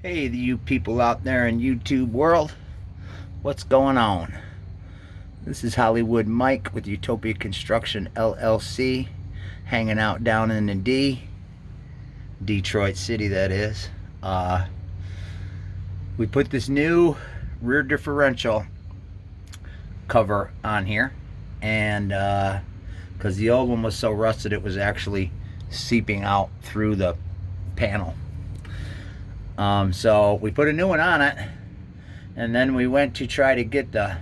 Hey, you people out there in YouTube world, what's going on? This is Hollywood Mike with Utopia Construction LLC, hanging out down in the Detroit City, that is. We put this new rear differential cover on here, and because the old one was so rusted, it was actually seeping out through the panel. So we put a new one on it, and then we went to try to get the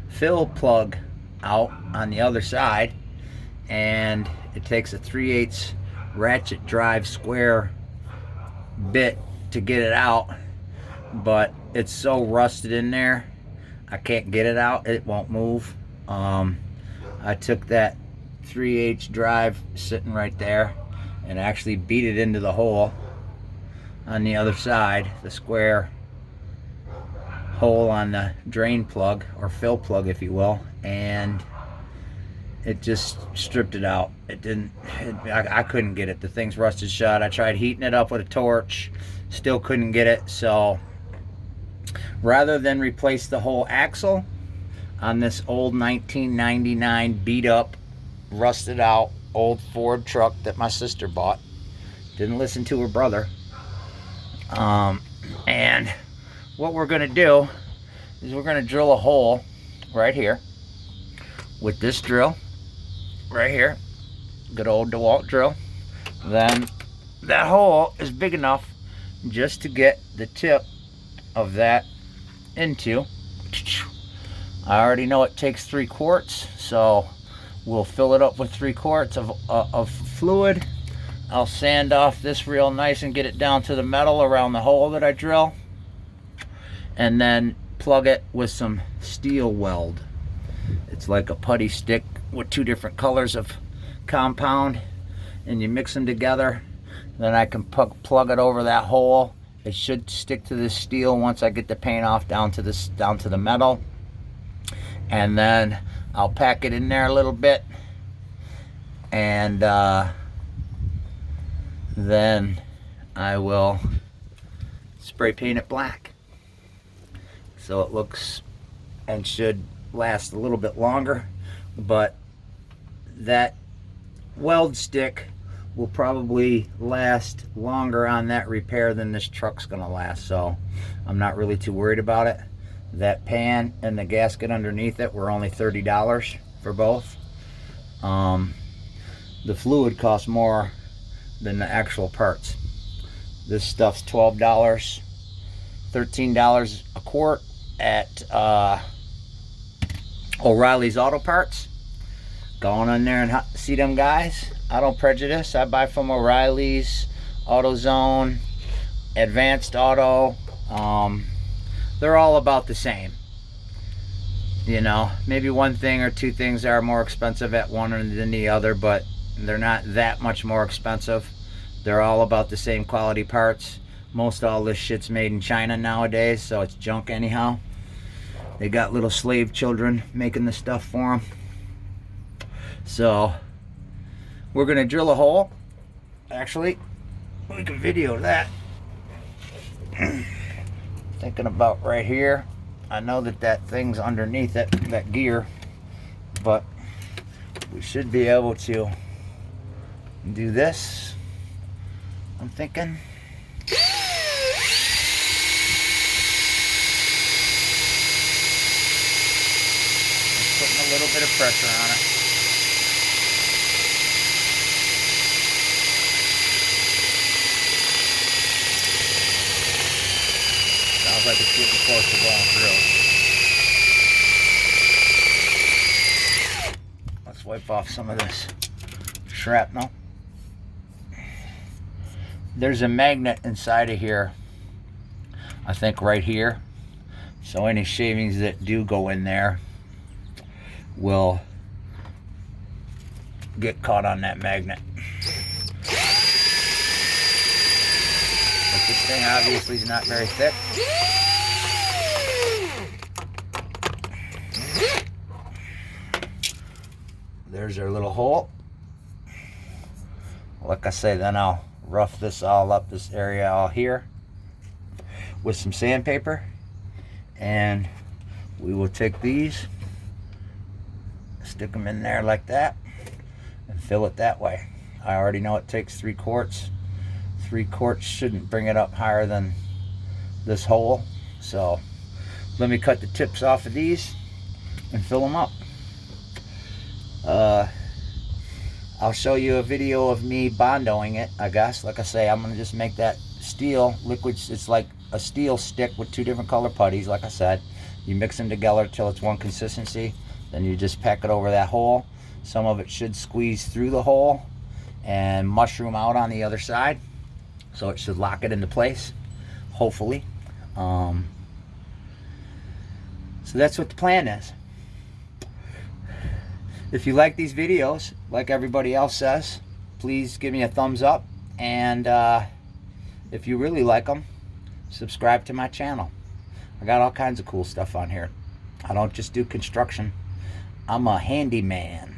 fill plug out on the other side, and it takes a 3/8 ratchet drive square bit to get it out, but it's so rusted in there I can't get it out. It won't move. I took that 3/8 drive sitting right there and actually beat it into the hole on the other side, the square hole on the drain plug, or fill plug if you will, and it just stripped it out. It didn't, I couldn't get it. The thing's rusted shut. I tried heating it up with a torch, still couldn't get it. So rather than replace the whole axle on this old 1999 beat up, rusted out old Ford truck that my sister bought, didn't listen to her brother, and what we're gonna do is we're gonna drill a hole right here with this drill right here, good old DeWalt drill. Then that hole is big enough just to get the tip of that into. I already know it takes 3 quarts, so we'll fill it up with 3 quarts of fluid. I'll sand off this real nice and get it down to the metal around the hole that I drill, and then plug it with some steel weld. It's like a putty stick with 2 different colors of compound, and you mix them together. Then I can plug it over that hole. It should stick to this steel once I get the paint off down to the metal, and then I'll pack it in there a little bit, and then I will spray paint it black so it looks and should last a little bit longer. But that weld stick will probably last longer on that repair than this truck's gonna last, so I'm not really too worried about it. That pan and the gasket underneath it were only $30 for both. The fluid costs more than the actual parts. This stuff's $12, $13 a quart at O'Reilly's Auto Parts. Go on in there and see them guys. I don't prejudice. I buy from O'Reilly's, AutoZone, Advanced Auto. They're all about the same. You know, maybe one thing or 2 things are more expensive at one than the other, but they're not that much more expensive. They're all about the same quality parts. Most all this shit's made in China nowadays, so it's junk anyhow. They got little slave children making the stuff for them. So we're gonna drill a hole. Actually, we can video that. Thinking about right here. I know that thing's underneath it, that gear, but we should be able to do this, I'm thinking. Just putting a little bit of pressure on it. Sounds like it's getting close to going through. Let's wipe off some of this shrapnel. There's a magnet inside of here, I think right here, so any shavings that do go in there will get caught on that magnet. But this thing obviously is not very thick. There's our little hole. Like I say, then I'll rough this all up, this area all here, with some sandpaper, and we will take these, stick them in there like that, and fill it that way. I already know it takes 3 quarts. 3 quarts shouldn't bring it up higher than this hole. So let me cut the tips off of these and fill them up. I'll show you a video of me bondoing it, I guess. Like I say, I'm gonna just make that steel liquid. It's like a steel stick with 2 different color putties. Like I said, you mix them together till it's one consistency, then you just pack it over that hole. Some of it should squeeze through the hole and mushroom out on the other side, so it should lock it into place, hopefully. So that's what the plan is. If you like these videos, like everybody else says, please give me a thumbs up, and if you really like them, subscribe to my channel. I got all kinds of cool stuff on here. I don't just do construction. I'm a handyman.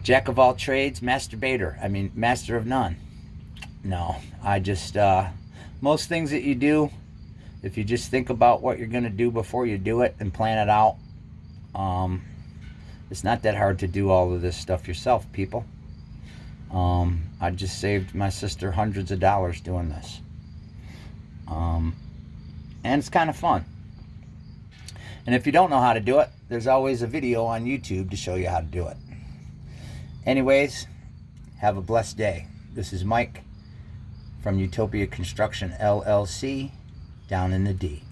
Jack of all trades, masturbator. I mean, master of none. No, I just, most things that you do, if you just think about what you're going to do before you do it and plan it out, it's not that hard to do all of this stuff yourself, people. I just saved my sister hundreds of dollars doing this. And it's kind of fun. And if you don't know how to do it, there's always a video on YouTube to show you how to do it. Anyways, have a blessed day. This is Mike from Utopia Construction LLC down in the D.